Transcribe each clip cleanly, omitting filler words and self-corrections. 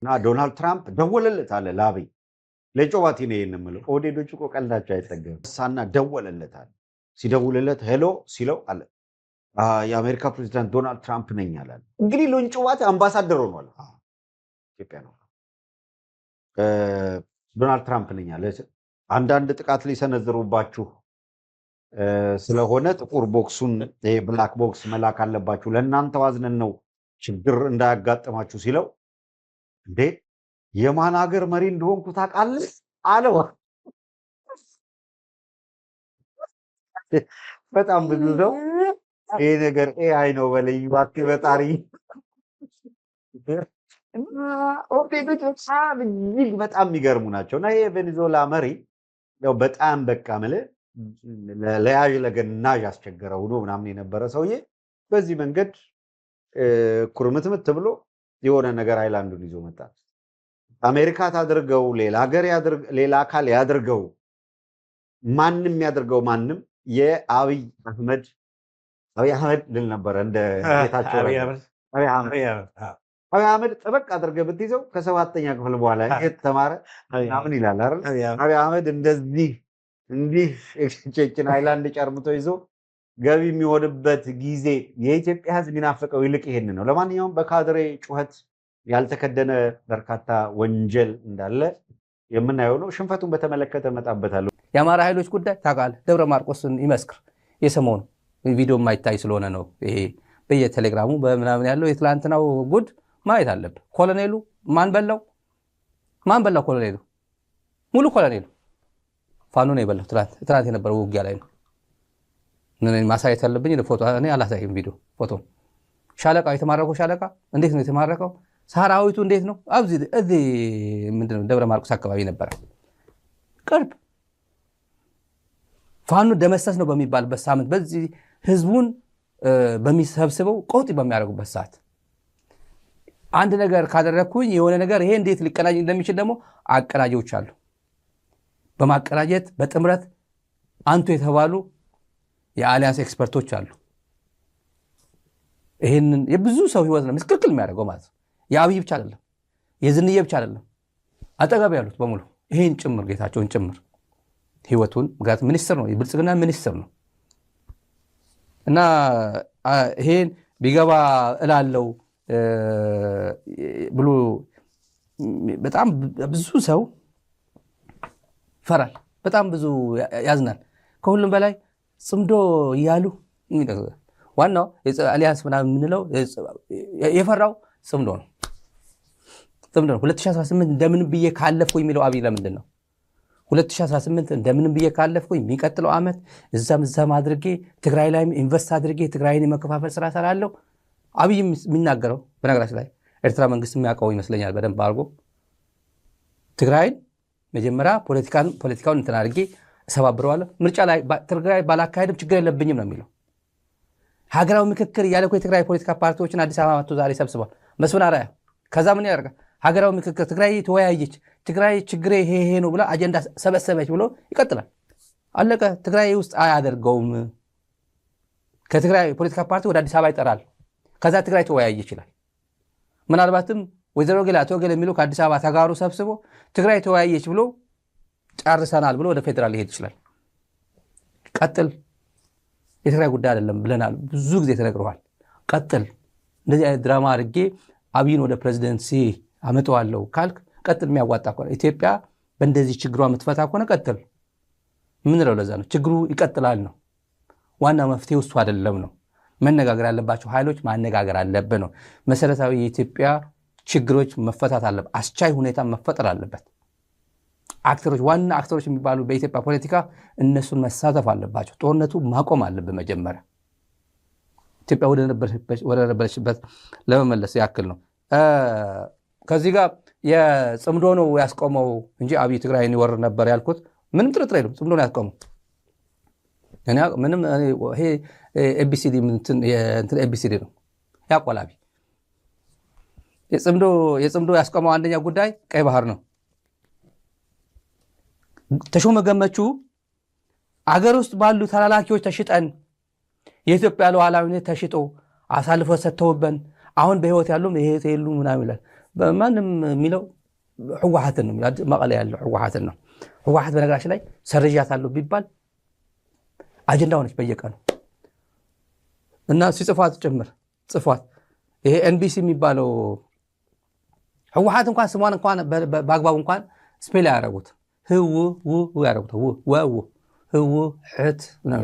እና ዶናልድ ትራምፕ ደወለለት አለ ለአብይ ለጮባቲ ነው የምለው ኦዴዶች እኮ ቀልዳቸው አይጠገም ሳና ደወለለት አለ ሲደውልለት ሄሎ ሲለው አለ የአሜሪካ ፕሬዚዳንት ዶናልድ ትራምፕ ነኝ አለ እንግዲህ ሎንጮባቲ አምባሳደር ሆኗል ኢትዮጵያ ነው ዶናልድ ትራምፕ ነኝ አለ አንዳንድ ጥቃት ሊሰነዝሩባችሁ ስለሆነ ጥቁር ቦክሱን ብላክ ቦክስ መላክ አለባችሁ ለእናንተ ዋዝነን ነው ችግር እንዳያጋጥማችሁ ሲለው እንዴ የማን ሀገር መሪ እንደሆንኩ ታውቃለህ አለው በጣም ብዙ ሰው ይሄ ነገር ኤአይ ነው በለኝ እባክህ በጣሪ በጣም የሚገርሙ ናቸው እና ይሄ ቬኔዙዌላ መሪ ያው በጣም በቃ ማለት ለያዥ ለገናዥ አስቸገረው ነው ምናምን የነበረ ሰውዬ በዚህ መንገድ ኩርምትምት ብሎ የሆነ ነገር አይላንዱን ይዞ መጣ አሜሪካ ታድርገው ሌላ ሀገር ሌላ አካል ያድርገው ማንም ያድርገው ማንም የአብይ አህመድ ልል ነበረ እንደ ጌታቸው አብይ አህመድ ጥበቅ አድርገህ ብትይዘው ከሰባተኛ ክፍል በኋላ የተማረ ምን ይላል አይደል አብይ አህመድ እንደዚህ እንዲህ ቼችን አይላንድ ጨርምቶ ይዞ ገቢ የሚሆንበት ጊዜ የኢትዮጵያ ሕዝብ የሚናፈቀው ይልቅ ይሄን ነው። ለማንኛውም በካድሬ ጩኸት ያልተከደነ በርካታ ወንጀል እንዳለ የምናየው ነው። ሽንፈቱን በተመለከተ መጣበታለሁ። የአማራ ኃይሎች ጉዳይ ታውቃለህ፣ ደብረ ማርቆስን ይመስክር የሰሞኑ ቪዲዮ የማይታይ ስለሆነ ነው። ይሄ በየቴሌግራሙ በምናምን ያለው የትላንትናው ጉድ ማየት አለብህ። ኮሎኔሉ ማን በላው? ኮሎኔሉ ሙሉ ኮሎኔሉ ፋኖ ነው የበላው። ትላንት የነበረው ውጊያ ላይ ነው ማሳየት ያለብኝ ፎቶ። እኔ አላሳይም ቪዲዮ ፎቶ። ሻለቃው የተማረከው ሻለቃ እንዴት ነው የተማረከው? ሰራዊቱ እንዴት ነው? እዚህ ምንድነው ደብረ ማርቆስ አካባቢ ነበረ። ቅርብ ፋኖ ደመሰስ ነው በሚባልበት ሳምንት በዚህ ህዝቡን በሚሰብስበው ቆጥ በሚያደርጉበት ሰዓት አንድ ነገር ካደረኩኝ የሆነ ነገር ይሄ እንዴት ሊቀናጅ እንደሚችል ደግሞ አቀናጆች አሉ። በማቀናጀት በጥምረት አንቱ የተባሉ የአሊያንስ ኤክስፐርቶች አሉ። ይሄንን የብዙ ሰው ህይወት ነው ምስቅልቅል የሚያደርገው ማለት ነው። የአብይ ብቻ አይደለም፣ የዝንዬ ብቻ አይደለም፣ አጠገብ ያሉት በሙሉ ይሄን ጭምር ጌታቸውን ጭምር ህይወቱን ምክንያቱም ሚኒስትር ነው፣ የብልጽግና ሚኒስትር ነው እና ይሄን ቢገባ እላለው ብሎ በጣም ብዙ ሰው ፈራል፣ በጣም ብዙ ያዝናል። ከሁሉም በላይ ጽምዶ እያሉ ዋናው አሊያንስ ምናምን የምንለው የፈራው ጽምዶ ነው። 2018 እንደምን ብዬ ካለፍኩኝ የሚለው አብይ ለምንድን ነው 2018 እንደምን ብዬ ካለፍኩኝ የሚቀጥለው ዓመት እዛም አድርጌ ትግራይ ላይ ኢንቨስት አድርጌ ትግራይን የመከፋፈል ስራ ሰራለሁ አብይ የሚናገረው። በነገራችን ላይ ኤርትራ መንግስት የሚያውቀው ይመስለኛል በደንብ አድርጎ ትግራይን መጀመሪያ ፖለቲካውን እንትን አድርጌ እሰባብረዋለሁ፣ ምርጫ ላይ ትግራይ ባላካሄድም ችግር የለብኝም ነው የሚለው። ሀገራዊ ምክክር እያለ እኮ የትግራይ ፖለቲካ ፓርቲዎችን አዲስ አበባ መጥቶ ዛሬ ሰብስቧል መስፍን አርአያ። ከዛ ምን ያደርጋል? ሀገራዊ ምክክር ትግራይ ተወያየች፣ ትግራይ ችግሬ ይሄ ነው ብላ አጀንዳ ሰበሰበች ብሎ ይቀጥላል። አለቀ። ትግራይ ውስጥ አያደርገውም። ከትግራይ ፖለቲካ ፓርቲ ወደ አዲስ አበባ ይጠራል። ከዛ ትግራይ ተወያየ ይችላል። ምናልባትም ወይዘሮ ገላ አቶ ገላ የሚሉ ከአዲስ አበባ ተጋሩ ሰብስቦ ትግራይ ተወያየች ብሎ ጨርሰናል ብሎ ወደ ፌደራል ሊሄድ ይችላል። ቀጥል፣ የትግራይ ጉዳይ አይደለም ብለናል፣ ብዙ ጊዜ ተነግረዋል። ቀጥል፣ እንደዚህ አይነት ድራማ አድርጌ አብይን ወደ ፕሬዚደንሲ አመጣዋለሁ ካልክ ቀጥል። የሚያዋጣ ከሆነ ኢትዮጵያ በእንደዚህ ችግሯ የምትፈታ ከሆነ ቀጥል። ምንለው ለዛ ነው ችግሩ ይቀጥላል ነው። ዋና መፍትሄ እሱ አይደለም ነው። መነጋገር ያለባቸው ኃይሎች ማነጋገር አለበት ነው። መሰረታዊ የኢትዮጵያ ችግሮች መፈታት አለበት። አስቻይ ሁኔታ መፈጠር አለበት። አክተሮች፣ ዋና አክተሮች የሚባሉ በኢትዮጵያ ፖለቲካ እነሱን መሳተፍ አለባቸው። ጦርነቱ ማቆም አለበት መጀመሪያ። ኢትዮጵያ ወደ ነበረችበት ለመመለስ ያክል ነው። ከዚህ ጋር የጽምዶ ነው ያስቆመው እንጂ አብይ ትግራይን ይወር ነበር ያልኩት ምንም ጥርጥር የለም። ጽምዶ ነው ያስቆመው። ምንም ይሄ ኤቢሲዲ ኤቢሲዲ ነው ያቆላቢ። የጽምዶ ያስቆመው አንደኛ ጉዳይ ቀይ ባህር ነው። ተሾመ ገመቹ አገር ውስጥ ባሉ ተላላኪዎች ተሽጠን የኢትዮጵያ ሉዓላዊነት ተሽጦ አሳልፎ ሰጥተውበን አሁን በህይወት ያሉም ይሄ የሉ ምናምን ይላል። በማንም የሚለው ህወሓትን ነው መቀለ ያለው ህወሓትን ነው። ህወሓት በነገራችን ላይ ሰርዣታለሁ ቢባል አጀንዳው ነች በየቀኑ እና ሲጽፏት ጭምር ጽፏት ይሄ ኤንቢሲ የሚባለው ህወሓት እንኳን ስሟን እንኳን በአግባቡ እንኳን ስፔል ያደረጉት ህው ያደረጉት ህው ሕት ነው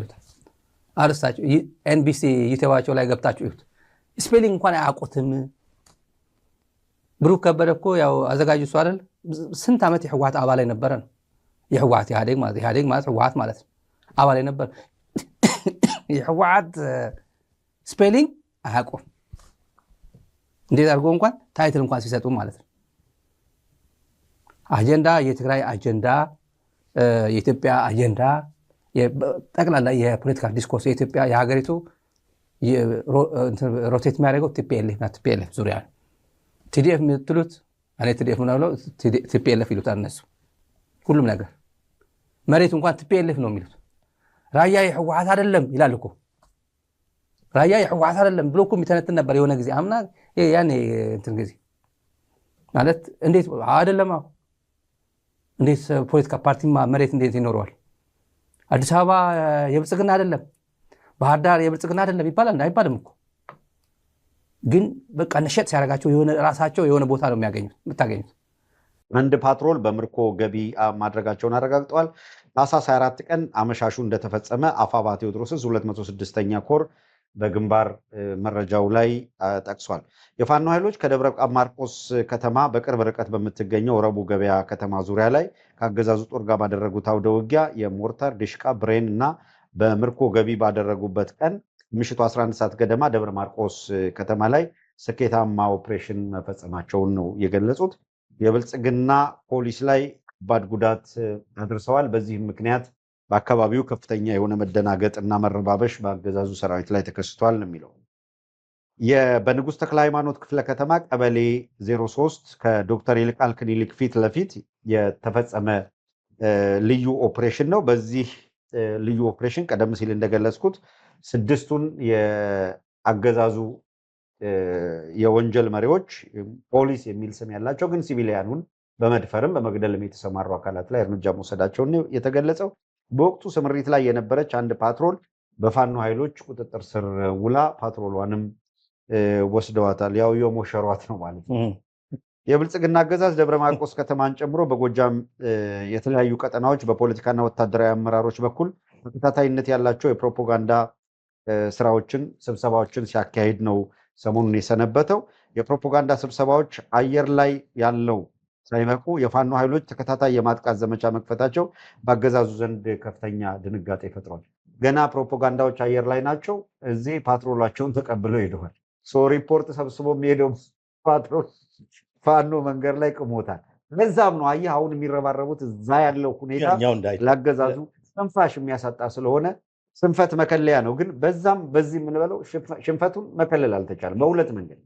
አርስታቸው ኤንቢሲ ዩቲዩባቸው ላይ ገብታችሁ ይሁት ስፔሊንግ እንኳን አያውቁትም። ብሩክ ከበደ እኮ ያው አዘጋጁ እሱ አይደል ስንት ዓመት የህወሓት አባል የነበረ ነው። የህወሓት ኢህአዴግ ማለት ህወሓት ማለት ነው አባል የነበረ የህወሓት ስፔሊንግ አያውቁም። እንዴት አድርጎ እንኳን ታይትል እንኳን ሲሰጡ ማለት ነው። አጀንዳ የትግራይ አጀንዳ የኢትዮጵያ አጀንዳ ጠቅላላ የፖለቲካ ዲስኮርስ የኢትዮጵያ የሀገሪቱ ሮቴት የሚያደርገው ቲፒኤልኤፍ ዙሪያ ነው። ቲዲኤፍ የምትሉት እኔ ቲዲኤፍ ምናለው ቲፒኤልኤፍ ይሉታል እነሱ። ሁሉም ነገር መሬቱ እንኳን ቲፒኤልኤፍ ነው የሚሉት። ራያ የህወሓት አይደለም ይላል እኮ ራያ የህወሓት አይደለም ብሎ እኮ የሚተነትን ነበር የሆነ ጊዜ አምና ያኔ እንትን ጊዜ ማለት እንዴት አይደለም እንዴት ፖለቲካ ፓርቲ መሬት እንዴት ይኖረዋል? አዲስ አበባ የብልጽግና አይደለም ባህር ዳር የብልጽግና አይደለም ይባላል አይባልም እኮ ግን በቃ ነሸጥ ሲያደርጋቸው የሆነ ራሳቸው የሆነ ቦታ ነው የምታገኙት። አንድ ፓትሮል በምርኮ ገቢ ማድረጋቸውን አረጋግጠዋል። ታህሳስ 24 ቀን አመሻሹ እንደተፈጸመ አፋባ ቴዎድሮስስ 206ኛ ኮር በግንባር መረጃው ላይ ጠቅሷል። የፋኖ ኃይሎች ከደብረ ማርቆስ ከተማ በቅርብ ርቀት በምትገኘው ረቡ ገበያ ከተማ ዙሪያ ላይ ከአገዛዙ ጦር ጋር ባደረጉት አውደ ውጊያ የሞርታር ዲሽቃ ብሬን እና በምርኮ ገቢ ባደረጉበት ቀን ምሽቱ 11 ሰዓት ገደማ ደብረ ማርቆስ ከተማ ላይ ስኬታማ ኦፕሬሽን መፈጸማቸውን ነው የገለጹት። የብልጽግና ፖሊስ ላይ ከባድ ጉዳት አድርሰዋል። በዚህም ምክንያት በአካባቢው ከፍተኛ የሆነ መደናገጥ እና መረባበሽ በአገዛዙ ሰራዊት ላይ ተከስቷል ነው የሚለው። በንጉሥ ተክለ ሃይማኖት ክፍለ ከተማ ቀበሌ 03 ከዶክተር ይልቃል ክሊኒክ ፊት ለፊት የተፈጸመ ልዩ ኦፕሬሽን ነው። በዚህ ልዩ ኦፕሬሽን ቀደም ሲል እንደገለጽኩት 6ቱን የአገዛዙ የወንጀል መሪዎች ፖሊስ የሚል ስም ያላቸው ግን ሲቪሊያኑን በመድፈርም በመግደልም የተሰማሩ አካላት ላይ እርምጃ መውሰዳቸውን የተገለጸው። በወቅቱ ስምሪት ላይ የነበረች አንድ ፓትሮል በፋኖ ኃይሎች ቁጥጥር ስር ውላ ፓትሮሏንም ወስደዋታል። ያው የሞሸሯት ነው ማለት ነው። የብልጽግና አገዛዝ ደብረ ማርቆስ ከተማን ጨምሮ በጎጃም የተለያዩ ቀጠናዎች በፖለቲካና ወታደራዊ አመራሮች በኩል ተከታታይነት ያላቸው የፕሮፓጋንዳ ስራዎችን፣ ስብሰባዎችን ሲያካሂድ ነው ሰሞኑን የሰነበተው። የፕሮፓጋንዳ ስብሰባዎች አየር ላይ ያለው ሳይበቁ የፋኖ ኃይሎች ተከታታይ የማጥቃት ዘመቻ መክፈታቸው በአገዛዙ ዘንድ ከፍተኛ ድንጋጤ ፈጥሯል። ገና ፕሮፓጋንዳዎች አየር ላይ ናቸው፣ እዚህ ፓትሮላቸውን ተቀብለው ሄደዋል። ሪፖርት ሰብስቦ የሚሄደው ፓትሮል ፋኖ መንገድ ላይ ቅሞታል። ለዛም ነው አየህ አሁን የሚረባረቡት እዛ ያለው ሁኔታ ላገዛዙ ትንፋሽ የሚያሳጣ ስለሆነ ሽንፈት መከለያ ነው። ግን በዛም በዚህ የምንበለው ሽንፈቱን መከለል አልተቻለም በሁለት መንገድ።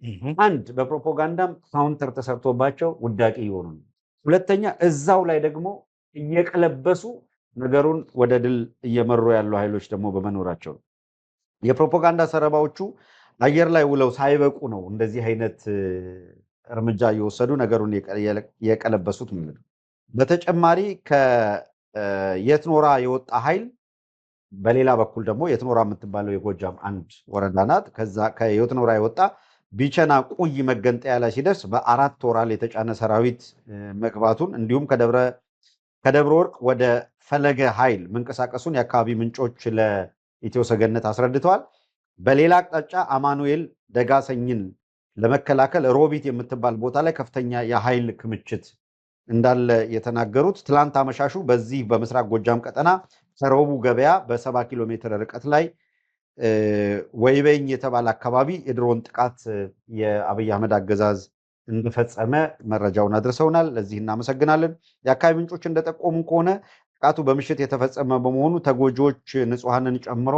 አንድ በፕሮፓጋንዳም ካውንተር ተሰርቶባቸው ውዳቂ የሆኑ ነው። ሁለተኛ እዛው ላይ ደግሞ እየቀለበሱ ነገሩን ወደ ድል እየመሩ ያሉ ኃይሎች ደግሞ በመኖራቸው ነው። የፕሮፓጋንዳ ሰረባዎቹ አየር ላይ ውለው ሳይበቁ ነው እንደዚህ አይነት እርምጃ እየወሰዱ ነገሩን የቀለበሱት ማለት ነው። በተጨማሪ ከየትኖራ የወጣ ኃይል በሌላ በኩል ደግሞ የትኖራ የምትባለው የጎጃም አንድ ወረዳ ናት። ከዛ ከየትኖራ የወጣ ቢቸና ቁይ መገንጠያ ላይ ሲደርስ በ4 ወራል የተጫነ ሰራዊት መግባቱን እንዲሁም ከደብረ ወርቅ ወደ ፈለገ ኃይል መንቀሳቀሱን የአካባቢ ምንጮች ለኢትዮ ሰገነት አስረድተዋል። በሌላ አቅጣጫ አማኑኤል ደጋሰኝን ለመከላከል ሮቢት የምትባል ቦታ ላይ ከፍተኛ የኃይል ክምችት እንዳለ የተናገሩት ትላንት አመሻሹ በዚህ በምስራቅ ጎጃም ቀጠና ከሮቡ ገበያ በ70 ኪሎ ሜትር ርቀት ላይ ወይበኝ የተባለ አካባቢ የድሮን ጥቃት የአብይ አህመድ አገዛዝ እንደፈጸመ መረጃውን አድርሰውናል። ለዚህ እናመሰግናለን። የአካባቢ ምንጮች እንደጠቆሙ ከሆነ ጥቃቱ በምሽት የተፈጸመ በመሆኑ ተጎጂዎች ንጹሐንን ጨምሮ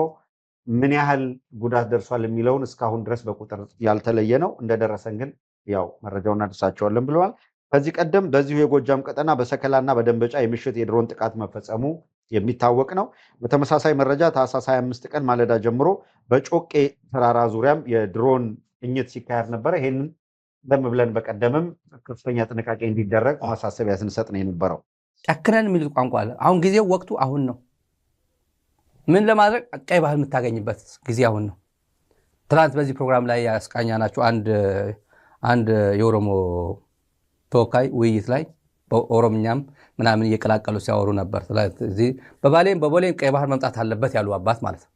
ምን ያህል ጉዳት ደርሷል የሚለውን እስካሁን ድረስ በቁጥር ያልተለየ ነው። እንደደረሰን ግን ያው መረጃውን እናደርሳቸዋለን ብለዋል። ከዚህ ቀደም በዚሁ የጎጃም ቀጠና በሰከላና በደንበጫ የምሽት የድሮን ጥቃት መፈጸሙ የሚታወቅ ነው። በተመሳሳይ መረጃ ታህሳስ 25 ቀን ማለዳ ጀምሮ በጮቄ ተራራ ዙሪያም የድሮን ቅኝት ሲካሄድ ነበረ። ይህንን ደም ብለን በቀደምም ከፍተኛ ጥንቃቄ እንዲደረግ ማሳሰቢያ ስንሰጥ ነው የነበረው። ጨክነን የሚሉት ቋንቋ አለ። አሁን ጊዜው ወቅቱ አሁን ነው። ምን ለማድረግ ቀይ ባህር የምታገኝበት ጊዜ አሁን ነው። ትናንት በዚህ ፕሮግራም ላይ ያስቃኛ ናቸው አንድ የኦሮሞ ተወካይ ውይይት ላይ በኦሮምኛም ምናምን እየቀላቀሉ ሲያወሩ ነበር። ስለዚህ በቦሌም ቀይ ባህር መምጣት አለበት ያሉ አባት ማለት ነው።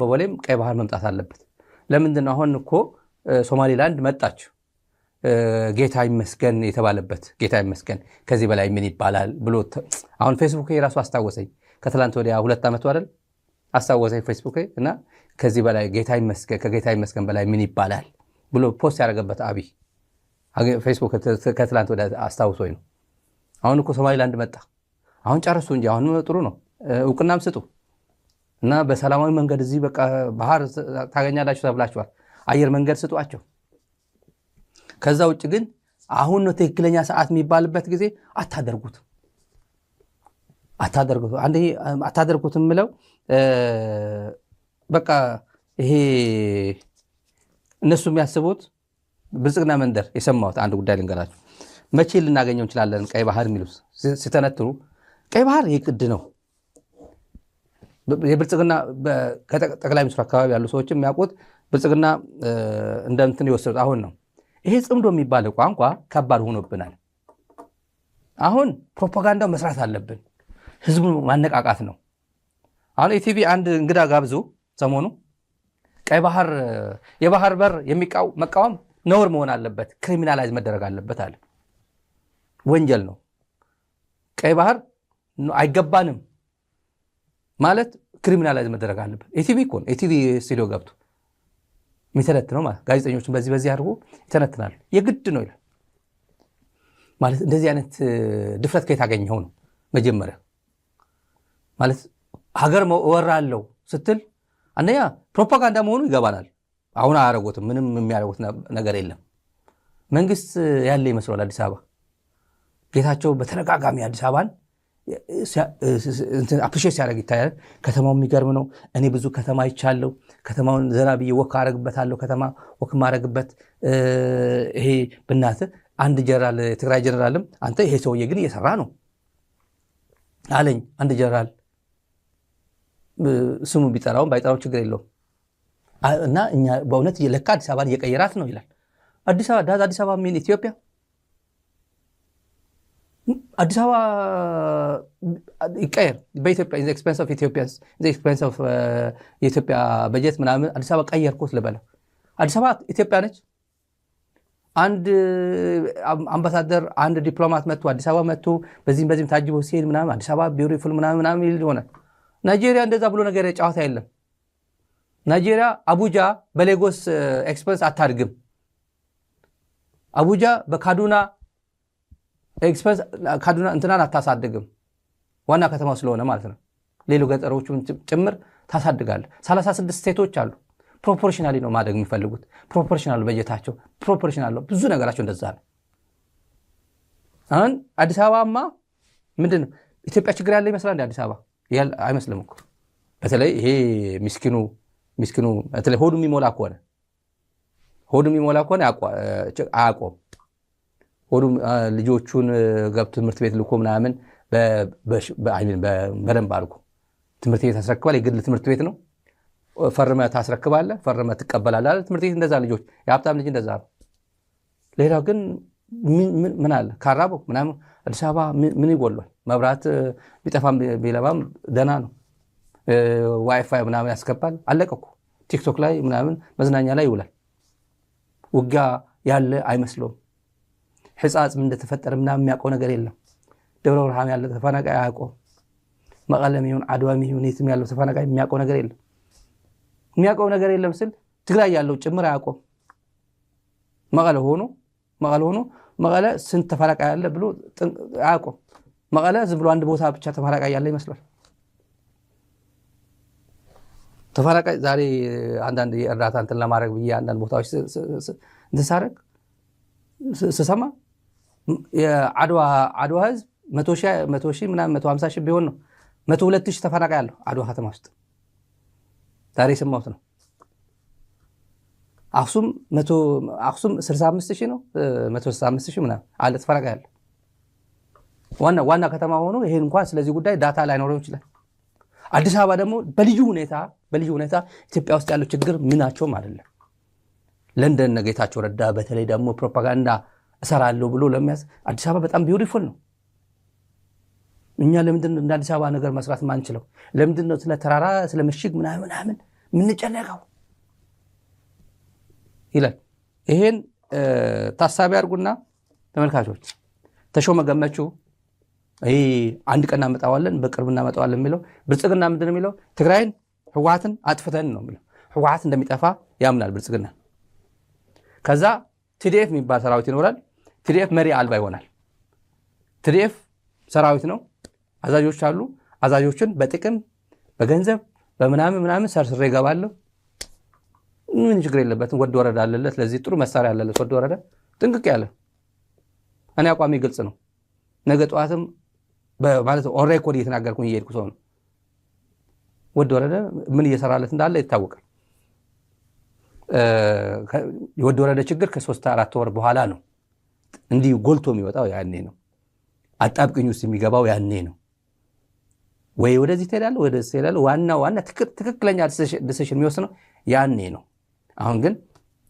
በቦሌም ቀይ ባህር መምጣት አለበት። ለምንድን ነው? አሁን እኮ ሶማሊላንድ መጣች ጌታ ይመስገን የተባለበት ጌታ ይመስገን ከዚህ በላይ ምን ይባላል ብሎ አሁን ፌስቡክ የራሱ አስታወሰኝ። ከትላንት ወዲያ 2 ዓመቱ አይደል አስታወሰኝ ፌስቡክ እና ከዚህ በላይ ጌታ ይመስገን ከጌታ ይመስገን በላይ ምን ይባላል ብሎ ፖስት ያደረገበት አብይ ፌስቡክ ከትላንት ወዲያ አስታውሶኝ ነው። አሁን እኮ ሶማሊላንድ መጣ። አሁን ጨርሱ እንጂ አሁን ጥሩ ነው፣ እውቅናም ስጡ እና በሰላማዊ መንገድ እዚህ በቃ ባህር ታገኛላችሁ ተብላችኋል። አየር መንገድ ስጧቸው። ከዛ ውጭ ግን አሁን ነው ትክክለኛ ሰዓት የሚባልበት ጊዜ አታደርጉትም። አታደርጉትም ምለው በቃ ይሄ እነሱ የሚያስቡት ብልጽግና መንደር የሰማሁት አንድ ጉዳይ ልንገራችሁ። መቼ ልናገኘው እንችላለን ቀይ ባህር የሚሉት ሲተነትሩ ቀይ ባህር የግድ ነው። የብልጽግና ጠቅላይ ሚኒስትሩ አካባቢ ያሉ ሰዎችም የሚያውቁት ብልጽግና እንደምትን የወሰዱት አሁን ነው። ይሄ ጽምዶ የሚባለው ቋንቋ ከባድ ሆኖብናል። አሁን ፕሮፓጋንዳው መስራት አለብን። ህዝቡ ማነቃቃት ነው። አሁን ኢቲቪ አንድ እንግዳ ጋብዞ ሰሞኑ ቀይ ባህር የባህር በር መቃወም ነውር መሆን አለበት፣ ክሪሚናላይዝ መደረግ አለበት አለ። ወንጀል ነው። ቀይ ባህር አይገባንም ማለት ክሪሚናላይዝ መደረግ አለበት። ኢቲቪ እኮ ነው። ኢቲቪ ስቱዲዮ ገብቶ የሚተነትነው ማለት ጋዜጠኞችን በዚህ አድርጎ ይተነትናሉ። የግድ ነው ይላል ማለት። እንደዚህ አይነት ድፍረት ከየት አገኘኸው ነው መጀመሪያ ማለት። ሀገር እወራለሁ ስትል አንደኛ ፕሮፓጋንዳ መሆኑ ይገባናል። አሁን አያረጉትም። ምንም የሚያደርጉት ነገር የለም። መንግስት ያለ ይመስላል አዲስ አበባ። ጌታቸው በተደጋጋሚ አዲስ አበባን አፕሪሼት ሲያደርግ ይታያል። ከተማው የሚገርም ነው። እኔ ብዙ ከተማ ይቻለው ከተማውን ዘና ብዬ ወክ አረግበታለሁ። ከተማ ወክ ማረግበት ይሄ ብናትህ አንድ ጀነራል የትግራይ ጀነራልም አንተ ይሄ ሰውዬ ግን እየሰራ ነው አለኝ። አንድ ጀነራል ስሙ ቢጠራውም ባይጠራው ችግር የለውም እና እኛ በእውነት ለካ አዲስ አበባን እየቀየራት ነው ይላል። አዲስ አበባ ሚን ኢትዮጵያ አዲስ አበባ ይቀየር በኢትዮጵያ ኤክስፔንስ ኦፍ የኢትዮጵያ በጀት ምናምን አዲስ አበባ ቀየርኩት ልበለው። አዲስ አበባ ኢትዮጵያ ነች። አንድ አምባሳደር አንድ ዲፕሎማት መጥቶ አዲስ አበባ መጥቶ በዚህም ታጅቦ ሲሄድ ምናምን አዲስ አበባ ቢዩቲፉል ምናምን ይል ይሆናል። ናይጄሪያ እንደዛ ብሎ ነገር ጨዋታ የለም። ናይጄሪያ አቡጃ በሌጎስ ኤክስፔንስ አታድግም። አቡጃ በካዱና ኤክስፔንስ ካዱና እንትናን አታሳድግም። ዋና ከተማው ስለሆነ ማለት ነው። ሌሎ ገጠሮቹን ጭምር ታሳድጋለ። 36 ስቴቶች አሉ። ፕሮፖርሽናሊ ነው ማደግ የሚፈልጉት። ፕሮፖርሽናል በጀታቸው ፕሮፖርሽናል ብዙ ነገራቸው እንደዛ ነው። አሁን አዲስ አበባማ ምንድነው ኢትዮጵያ ችግር ያለ ይመስላል። አዲስ አበባ አይመስልም እኮ። በተለይ ይሄ ምስኪኑ በተለይ ሆዱ የሚሞላ ከሆነ አያቆም። ሆዱ ልጆቹን ገብቶ ትምህርት ቤት ልኮ ምናምን በደንብ አድርጎ ትምህርት ቤት ያስረክባል። የግል ትምህርት ቤት ነው። ፈርመህ ታስረክባለህ፣ ፈርመህ ትቀበላለህ። ትምህርት ቤት እንደዛ ልጆች የሀብታም ልጅ እንደዛ ነው። ሌላው ግን ምን አለ ካራቦ ምናምን አዲስ አበባ ምን ይጎሏል? መብራት ቢጠፋም ቢለባም ደህና ነው። ዋይፋይ ምናምን ያስገባል። አለቀ እኮ። ቲክቶክ ላይ ምናምን መዝናኛ ላይ ይውላል። ውጊያ ያለ አይመስለውም። ሕጻጽ ምን እንደተፈጠረ ምናምን የሚያውቀው ነገር የለም። ደብረ ብርሃን ያለ ተፈናቃይ አያውቀውም። መቀለም ይሁን አድዋም ይሁን የትም ያለው ተፈናቃይ የሚያውቀው ነገር የለም። የሚያውቀው ነገር የለም ስል ትግራይ ያለው ጭምር አያውቀውም። መቀለ ሆኖ መቀለ ስንት ተፈናቃይ ያለ ብሎ አያውቀውም። መቀለ ዝም ብሎ አንድ ቦታ ብቻ ተፈናቃይ ያለ ይመስላል። ተፈናቃይ ዛሬ አንዳንድ የእርዳታ እንትን ለማድረግ ብዬ አንዳንድ ቦታዎች እንትን ስሰማ የአድዋ ህዝብ 100 ሺህ ምናምን 150 ሺህ ቢሆን ነው 102 ሺህ ተፈናቃይ ያለው አድዋ ከተማ ውስጥ ዛሬ የሰማሁት ነው። አክሱም 65,000 ነው 165,000 ምናምን አለ ተፈናቃይ አለ። ዋና ከተማ ሆኖ ይሄን እንኳን ስለዚህ ጉዳይ ዳታ ላይኖረው ይችላል። አዲስ አበባ ደግሞ በልዩ ሁኔታ ኢትዮጵያ ውስጥ ያለው ችግር ምናቸውም አይደለም። ለንደን ጌታቸው ረዳ በተለይ ደግሞ ፕሮፓጋንዳ እሰራለሁ ብሎ ለሚያስ አዲስ አበባ በጣም ቢዩቲፉል ነው። እኛ ለምንድን እንደ አዲስ አበባ ነገር መስራት ማንችለው? ለምንድን ነው ስለ ተራራ ስለ ምሽግ ምናምን ምንጨነቀው ይላል። ይሄን ታሳቢ አድርጉና ተመልካቾች፣ ተሾመ ገመቹ ይሄ አንድ ቀን እናመጣዋለን በቅርብ እናመጣዋለን የሚለው ብልጽግና ምንድን ነው የሚለው? ትግራይን ህወሓትን አጥፍተን ነው የሚለው። ህወሓት እንደሚጠፋ ያምናል ብልጽግና። ከዛ ቲዲኤፍ የሚባል ሰራዊት ይኖራል። ቲዲኤፍ መሪ አልባ ይሆናል። ቲዲኤፍ ሰራዊት ነው፣ አዛዦች አሉ። አዛዦችን በጥቅም በገንዘብ በምናምን ሰርስሬ ይገባለሁ። ምን ችግር የለበትም። ወድ ወረዳ አለለት፣ ለዚህ ጥሩ መሳሪያ አለለት። ወድ ወረዳ ጥንቅቅ ያለ እኔ አቋሚ ግልጽ ነው። ነገ ጠዋትም ማለት ኦን ሬኮርድ እየተናገርኩኝ እየሄድኩ ሰው ነው። ወድ ወረዳ ምን እየሰራለት እንዳለ ይታወቃል። የወድ ወረዳ ችግር ከ3-4 ወር በኋላ ነው እንዲህ ጎልቶ የሚወጣው። ያኔ ነው አጣብቅኝ ውስጥ የሚገባው። ያኔ ነው ወይ ወደዚህ ትሄዳለህ ወደዚህ ትሄዳለህ። ዋና ትክክለኛ ዲሲሽን የሚወስነው ያኔ ነው። አሁን ግን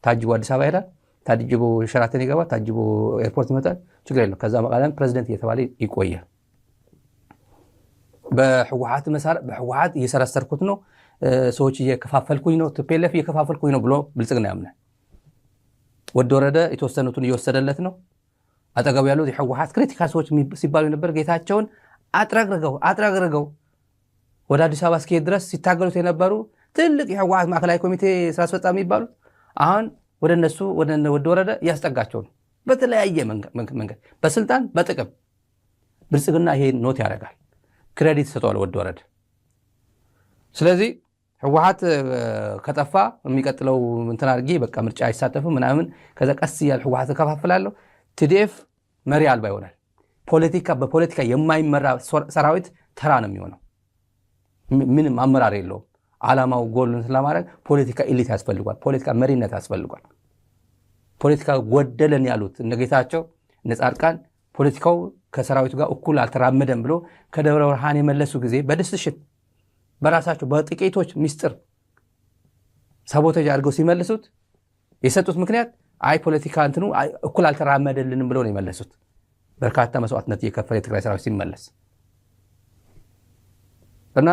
ታጅቦ አዲስ አበባ ይሄዳል፣ ታጅቦ ሸራተን ይገባል፣ ታጅቦ ኤርፖርት ይመጣል። ችግር የለም። ከዛ በቃላም ፕሬዝዳንት እየተባለ ይቆያል። በህወሓት እየሰረሰርኩት ነው፣ ሰዎች እየከፋፈልኩኝ ነው፣ ቲፒኤልኤፍ እየከፋፈልኩኝ ነው ብሎ ብልጽግና ያምናል። ወድ ወረደ የተወሰኑትን እየወሰደለት ነው። አጠገቡ ያሉት የህወሓት ክሪቲካል ሰዎች ሲባሉ ነበር። ጌታቸውን አጥረግርገው ወደ አዲስ አበባ እስኪሄድ ድረስ ሲታገሉት የነበሩ ትልቅ የህወሓት ማዕከላዊ ኮሚቴ ስራ አስፈጻሚ የሚባሉት አሁን ወደ እነሱ ወድ ወረደ እያስጠጋቸው ነው። በተለያየ መንገድ በስልጣን በጥቅም ብልጽግና ይሄን ኖት ያደርጋል፣ ክሬዲት ሰጠዋል ወድ ወረደ። ስለዚህ ህወሓት ከጠፋ የሚቀጥለው እንትን አድርጌ በቃ ምርጫ አይሳተፍም ምናምን፣ ከዛ ቀስ እያለ ህወሓት ከፋፍላለሁ። ቲዲኤፍ መሪ አልባ ይሆናል። በፖለቲካ የማይመራ ሰራዊት ተራ ነው የሚሆነው። ምንም አመራር የለውም። ዓላማው ጎልን ስለማድረግ ፖለቲካ ኤሊት ያስፈልጓል፣ ፖለቲካ መሪነት ያስፈልጓል። ፖለቲካ ጎደለን ያሉት እነ ጌታቸው እነ ጻድቃን ፖለቲካው ከሰራዊቱ ጋር እኩል አልተራመደም ብሎ ከደብረ ብርሃን የመለሱ ጊዜ በድስሽት በራሳቸው በጥቂቶች ሚስጥር ሳቦቴጅ አድርገው ሲመልሱት የሰጡት ምክንያት አይ ፖለቲካ እንትኑ እኩል አልተራመደልንም ብሎ ነው የመለሱት። በርካታ መስዋዕትነት እየከፈለ የትግራይ ሰራዊት ሲመለስ እና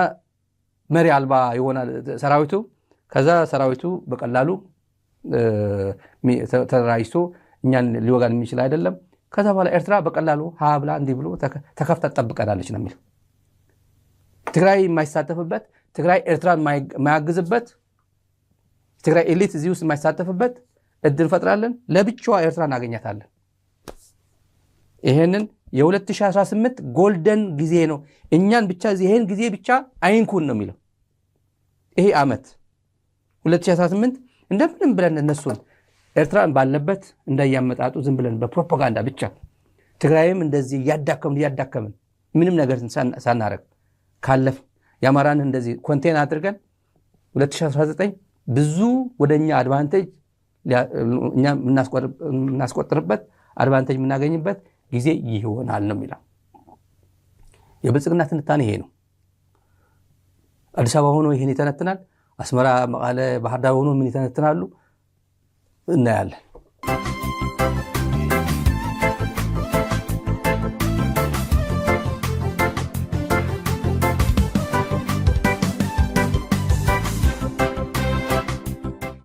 መሪ አልባ ይሆናል ሰራዊቱ። ከዛ ሰራዊቱ በቀላሉ ተደራጅቶ እኛን ሊወጋን የሚችል አይደለም። ከዛ በኋላ ኤርትራ በቀላሉ ሀብላ እንዲህ ብሎ ተከፍታ ትጠብቀናለች ነው የሚለው። ትግራይ የማይሳተፍበት፣ ትግራይ ኤርትራን የማያግዝበት፣ ትግራይ ኤሊት እዚህ ውስጥ የማይሳተፍበት እድል ፈጥራለን። ለብቻዋ ኤርትራ እናገኛታለን። ይሄንን የ2018 ጎልደን ጊዜ ነው። እኛን ብቻ ይሄን ጊዜ ብቻ አይንኩን ነው የሚለው። ይሄ ዓመት 2018 እንደምንም ብለን እነሱን ኤርትራን ባለበት እንዳያመጣጡ ዝም ብለን በፕሮፓጋንዳ ብቻ ትግራይም እንደዚህ እያዳከምን ምንም ነገር ሳናረግ ካለፍ የአማራን እንደዚህ ኮንቴን አድርገን 2019 ብዙ ወደኛ አድቫንቴጅ እኛ የምናስቆጥርበት አድቫንቴጅ የምናገኝበት ጊዜ ይሆናል ነው የሚለው። የብልጽግና ትንታኔ ይሄ ነው። አዲስ አበባ ሆኖ ይሄን ይተነትናል። አስመራ፣ መቀለ፣ ባህር ዳር ሆኖ ምን ይተነትናሉ እናያለን።